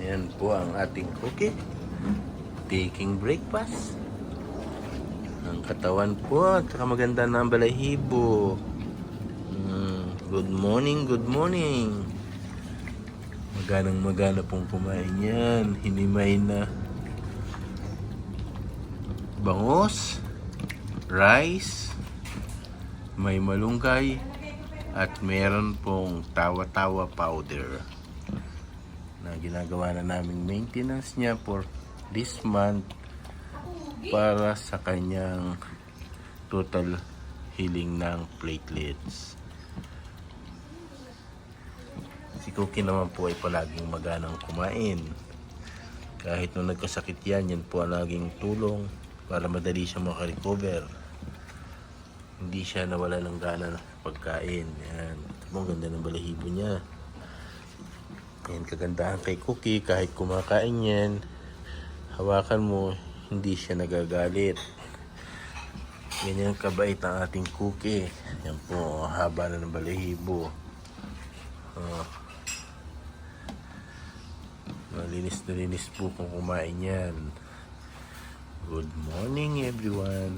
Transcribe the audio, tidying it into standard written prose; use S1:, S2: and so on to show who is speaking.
S1: Yan po ang ating cookie. Taking breakfast. Ang katawan po at saka maganda na ang balahibo. Good morning, good morning. Maganang magana pong kumain yan. Hinimay na bangus, rice, may malunggay, at meron pong tawa-tawa powder na ginagawa na naming maintenance niya for this month para sa kanyang total healing ng platelets. Si Cookie naman po ay palaging maganang kumain. Kahit nung nagkasakit yan po ang laging tulong para madali siya makarecover. Hindi siya nawala ng gana ng pagkain. Yan. Ang ganda ng balahibo niya. Yan kagandahan kay Cookie. Kahit kumakain yan, hawakan mo, hindi siya nagagalit. Ganyan kabait ang ating Cookie. Yan po, haba na ng balahibo. Malinis na linis po kung kumain yan. Good morning everyone.